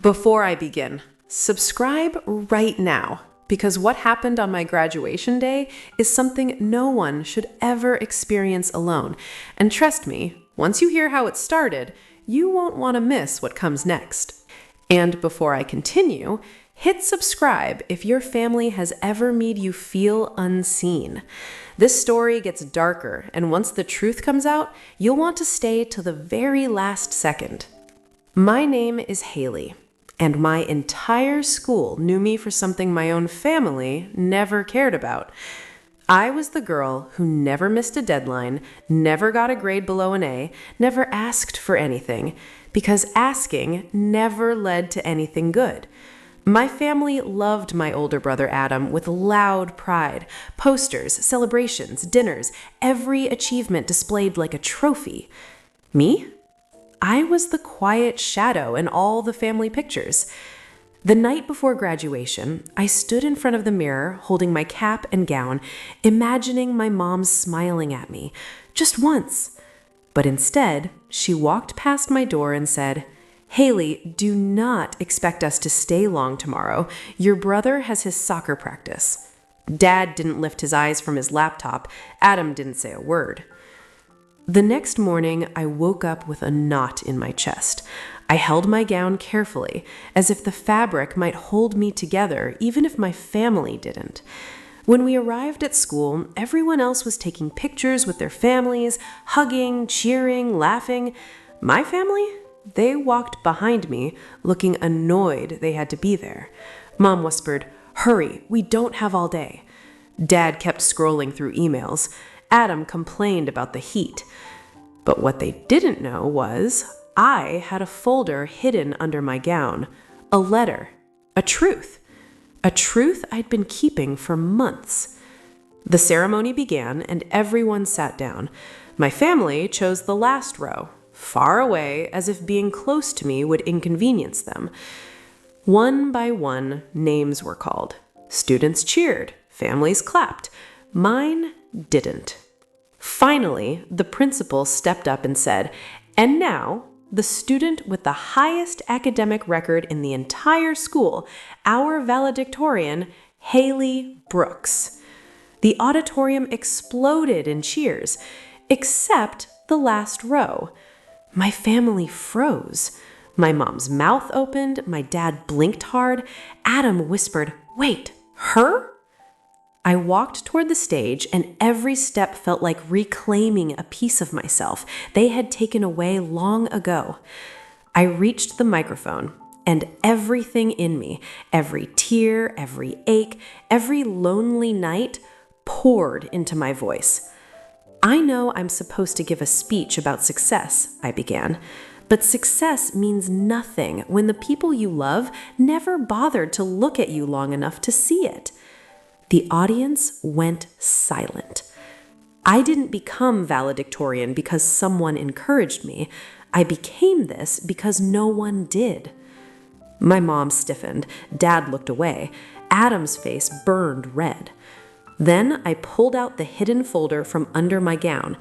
Before I begin, subscribe right now, because what happened on my graduation day is something no one should ever experience alone. And trust me, once you hear how it started, you won't want to miss what comes next. And before I continue, hit subscribe if your family has ever made you feel unseen. This story gets darker, and once the truth comes out, you'll want to stay till the very last second. My name is Haley, and my entire school knew me for something my own family never cared about. I was the girl who never missed a deadline, never got a grade below an A, never asked for anything, because asking never led to anything good. My family loved my older brother Adam with loud pride. Posters, celebrations, dinners, every achievement displayed like a trophy. Me? I was the quiet shadow in all the family pictures. The night before graduation, I stood in front of the mirror, holding my cap and gown, imagining my mom smiling at me, just once. But instead, she walked past my door and said, "Haley, do not expect us to stay long tomorrow. Your brother has his soccer practice." Dad didn't lift his eyes from his laptop. Adam didn't say a word. The next morning, I woke up with a knot in my chest. I held my gown carefully, as if the fabric might hold me together, even if my family didn't. When we arrived at school, everyone else was taking pictures with their families, hugging, cheering, laughing. My family? They walked behind me, looking annoyed they had to be there. Mom whispered, "Hurry, we don't have all day." Dad kept scrolling through emails. Adam complained about the heat. But what they didn't know was I had a folder hidden under my gown, a letter, a truth I'd been keeping for months. The ceremony began and everyone sat down. My family chose the last row, far away, as if being close to me would inconvenience them. One by one, names were called. Students cheered, families clapped. Mine didn't. Finally, the principal stepped up and said, "And now, the student with the highest academic record in the entire school, our valedictorian, Haley Brooks." The auditorium exploded in cheers, except the last row. My family froze. My mom's mouth opened, my dad blinked hard. Adam whispered, "Wait, her?" I walked toward the stage, and every step felt like reclaiming a piece of myself they had taken away long ago. I reached the microphone, and everything in me, every tear, every ache, every lonely night, poured into my voice. "I know I'm supposed to give a speech about success," I began, "but success means nothing when the people you love never bothered to look at you long enough to see it." The audience went silent. I didn't become valedictorian because someone encouraged me. I became this because no one did. My mom stiffened. Dad looked away. Adam's face burned red. Then I pulled out the hidden folder from under my gown.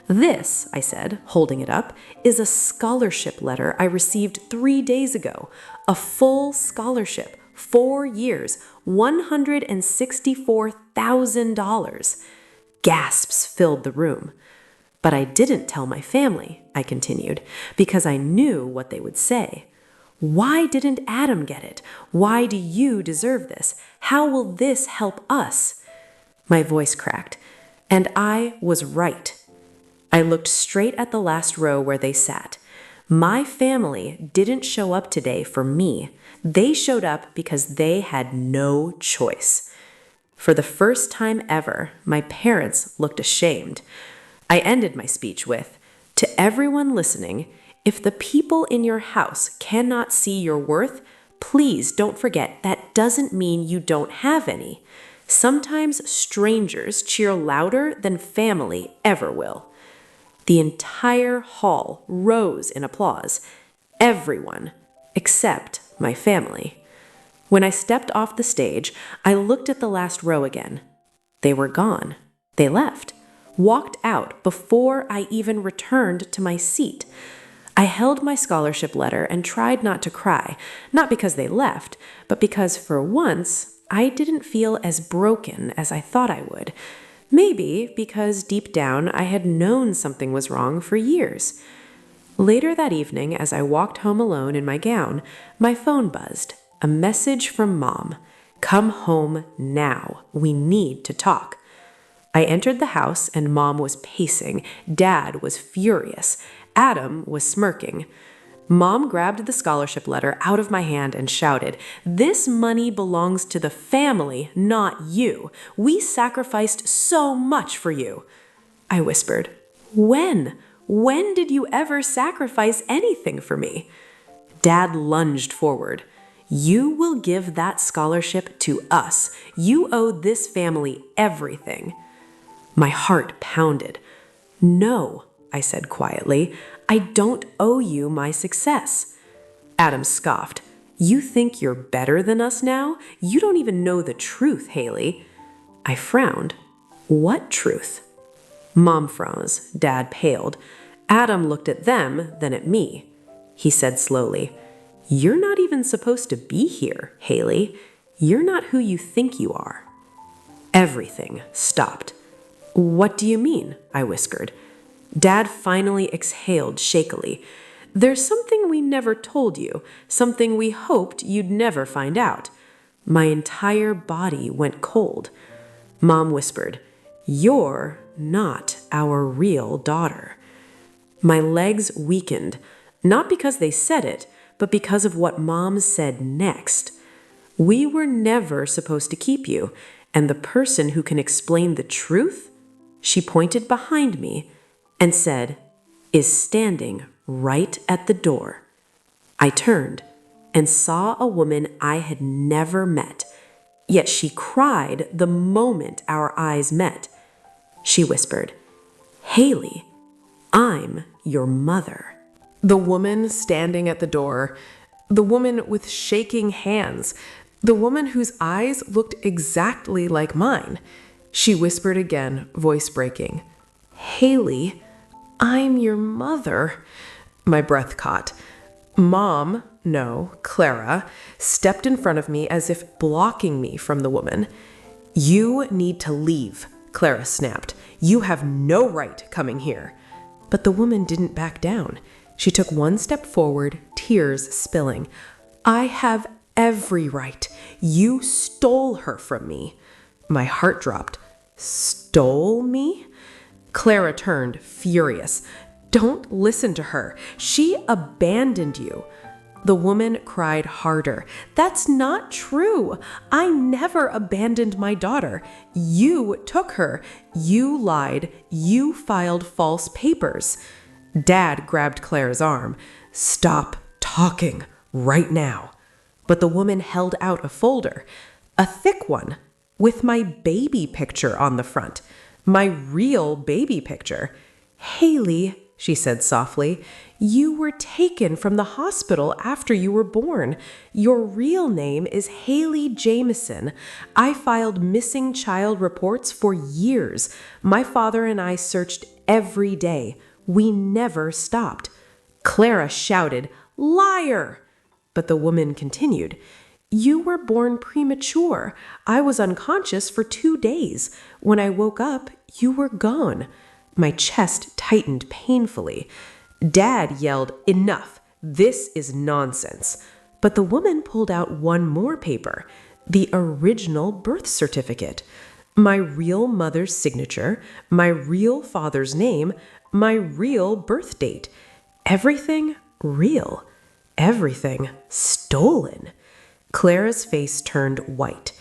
"This," I said, holding it up, "is a scholarship letter I received 3 days ago. A full scholarship. 4 years, $164,000. Gasps filled the room. "But I didn't tell my family," I continued, "because I knew what they would say. Why didn't Adam get it? Why do you deserve this? How will this help us?" My voice cracked, and I was right. I looked straight at the last row where they sat. My family didn't show up today for me. They showed up because they had no choice. For the first time ever, my parents looked ashamed. I ended my speech with, "To everyone listening, if the people in your house cannot see your worth, please don't forget that doesn't mean you don't have any. Sometimes strangers cheer louder than family ever will." The entire hall rose in applause. Everyone, except my family. When I stepped off the stage, I looked at the last row again. They were gone. They left, walked out before I even returned to my seat. I held my scholarship letter and tried not to cry, not because they left, but because for once I didn't feel as broken as I thought I would. Maybe because deep down I had known something was wrong for years. Later that evening, as I walked home alone in my gown, my phone buzzed. A message from Mom. "Come home now. We need to talk." I entered the house and Mom was pacing. Dad was furious. Adam was smirking. Mom grabbed the scholarship letter out of my hand and shouted, "This money belongs to the family, not you. We sacrificed so much for you." I whispered, "When? When did you ever sacrifice anything for me?" Dad lunged forward. "You will give that scholarship to us. You owe this family everything." My heart pounded. "No," I said quietly, "I don't owe you my success." Adam scoffed. "You think you're better than us now? You don't even know the truth, Haley." I frowned. "What truth?" Mom froze. Dad paled. Adam looked at them, then at me. He said slowly, "You're not even supposed to be here, Haley. You're not who you think you are." Everything stopped. "What do you mean?" I whispered. Dad finally exhaled shakily. "There's something we never told you, something we hoped you'd never find out." My entire body went cold. Mom whispered, "You're not our real daughter." My legs weakened, not because they said it, but because of what Mom said next. "We were never supposed to keep you, and the person who can explain the truth," she pointed behind me and said, "is standing right at the door." I turned and saw a woman I had never met, yet she cried the moment our eyes met. She whispered, "Haley, I'm your mother." The woman standing at the door, the woman with shaking hands, the woman whose eyes looked exactly like mine. She whispered again, voice breaking, "Haley, I'm your mother." My breath caught. Mom, no, Clara, stepped in front of me as if blocking me from the woman. "You need to leave," Clara snapped. "You have no right coming here." But the woman didn't back down. She took one step forward, tears spilling. "I have every right. You stole her from me." My heart dropped. "Stole me?" Clara turned, furious. "Don't listen to her. She abandoned you." The woman cried harder. "That's not true. I never abandoned my daughter. You took her. You lied. You filed false papers." Dad grabbed Clara's arm. "Stop talking right now." But the woman held out a folder, a thick one, with my baby picture on the front. My real baby picture. "Haley," she said softly, "you were taken from the hospital after you were born. Your real name is Haley Jameson. I filed missing child reports for years. My father and I searched every day. We never stopped." Clara shouted, "Liar!" But the woman continued, "You were born premature. I was unconscious for 2 days. When I woke up, you were gone." My chest tightened painfully. Dad yelled, "Enough! This is nonsense." But the woman pulled out one more paper, the original birth certificate. My real mother's signature, my real father's name, my real birth date. Everything real. Everything stolen. Clara's face turned white.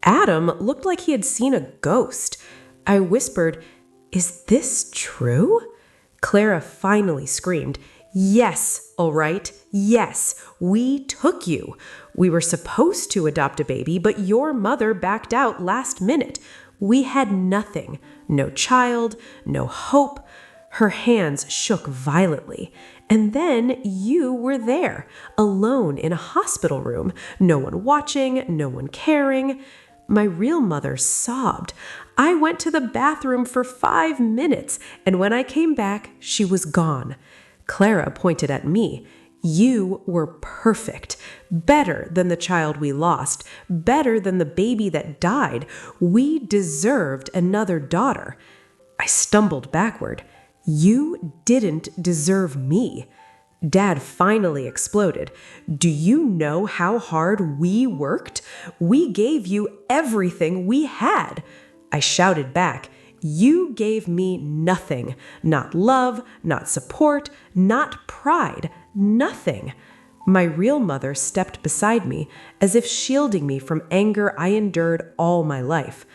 Adam looked like he had seen a ghost. I whispered, "Is this true?" Clara finally screamed, "Yes, all right, yes, we took you. We were supposed to adopt a baby, but your mother backed out last minute. We had nothing, no child, no hope." Her hands shook violently. "And then you were there, alone in a hospital room, no one watching, no one caring." My real mother sobbed. "I went to the bathroom for 5 minutes, and when I came back, she was gone." Clara pointed at me. You were perfect, better than the child we lost, better than the baby that died. We deserved another daughter. I stumbled backward. You didn't deserve me. Dad finally exploded. Do you know how hard we worked? We gave you everything we had. I shouted back. You gave me nothing. Not love, not support, not pride, nothing. My real mother stepped beside me, as if shielding me from anger I endured all my life.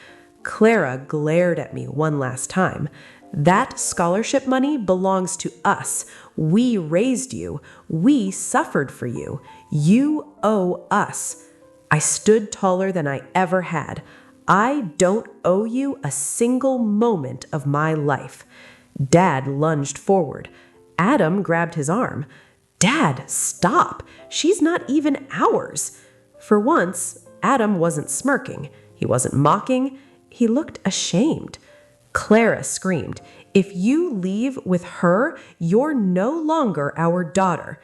Clara glared at me one last time. That scholarship money belongs to us. We raised you. We suffered for you. You owe us. I stood taller than I ever had. I don't owe you a single moment of my life. Dad lunged forward. Adam grabbed his arm. Dad, stop. She's not even ours. For once, Adam wasn't smirking. He wasn't mocking. He looked ashamed. Clara screamed, "If you leave with her, you're no longer our daughter."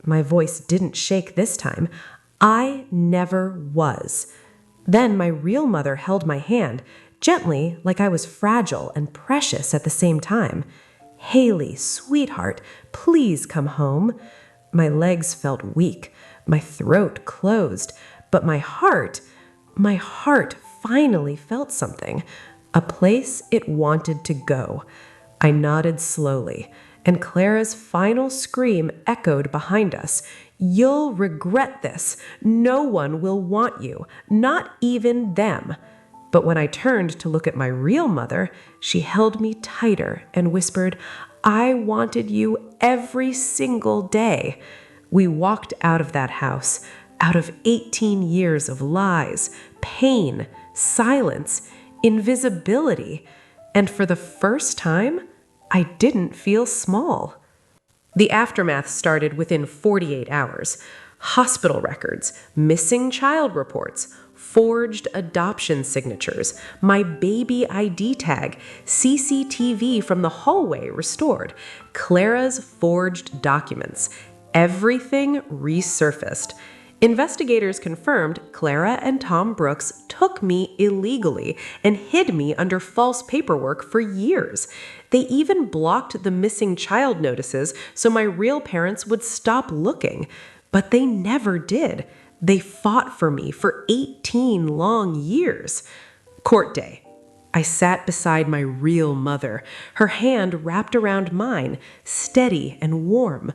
My voice didn't shake this time. I never was. Then my real mother held my hand, gently, like I was fragile and precious at the same time. "Haley, sweetheart, please come home." My legs felt weak. My throat closed. But my heart finally felt something. A place it wanted to go. I nodded slowly, and Clara's final scream echoed behind us. "You'll regret this. No one will want you, not even them." But when I turned to look at my real mother, she held me tighter and whispered, "I wanted you every single day." We walked out of that house, out of 18 years of lies, pain, silence, invisibility, and for the first time, I didn't feel small. The aftermath started within 48 hours. Hospital records, missing child reports, forged adoption signatures, my baby ID tag, CCTV from the hallway restored, Clara's forged documents. Everything resurfaced. Investigators confirmed Clara and Tom Brooks took me illegally and hid me under false paperwork for years. They even blocked the missing child notices so my real parents would stop looking. But they never did. They fought for me for 18 long years. Court day. I sat beside my real mother, her hand wrapped around mine, steady and warm.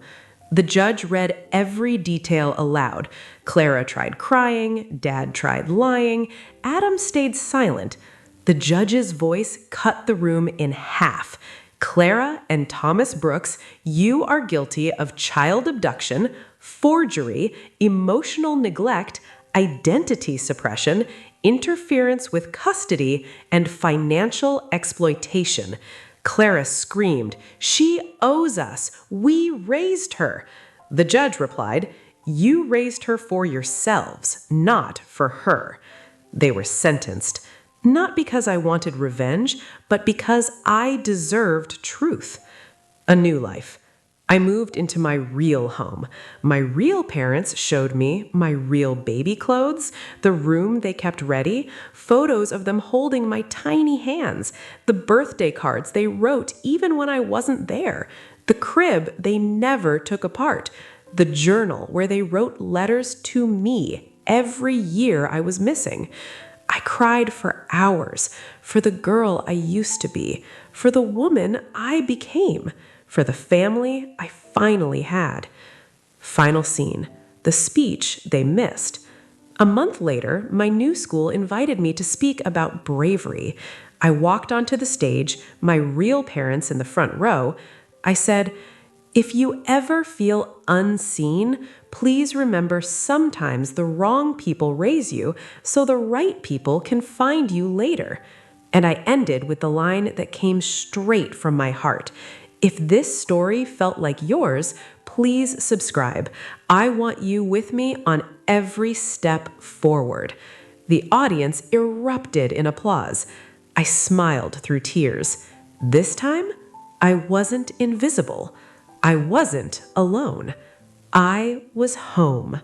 The judge read every detail aloud. Clara tried crying, Dad tried lying, Adam stayed silent. The judge's voice cut the room in half. "Clara and Thomas Brooks, you are guilty of child abduction, forgery, emotional neglect, identity suppression, interference with custody, and financial exploitation." Clara screamed, "She owes us. We raised her." The judge replied, "You raised her for yourselves, not for her." They were sentenced, not because I wanted revenge, but because I deserved truth. A new life. I moved into my real home. My real parents showed me my real baby clothes, the room they kept ready, photos of them holding my tiny hands, the birthday cards they wrote even when I wasn't there, the crib they never took apart, the journal where they wrote letters to me every year I was missing. I cried for hours for the girl I used to be, for the woman I became, for the family I finally had. Final scene. The speech they missed. A month later, my new school invited me to speak about bravery. I walked onto the stage, my real parents in the front row. I said, "If you ever feel unseen, please remember sometimes the wrong people raise you so the right people can find you later." And I ended with the line that came straight from my heart. If this story felt like yours, please subscribe. I want you with me on every step forward. The audience erupted in applause. I smiled through tears. This time, I wasn't invisible. I wasn't alone. I was home.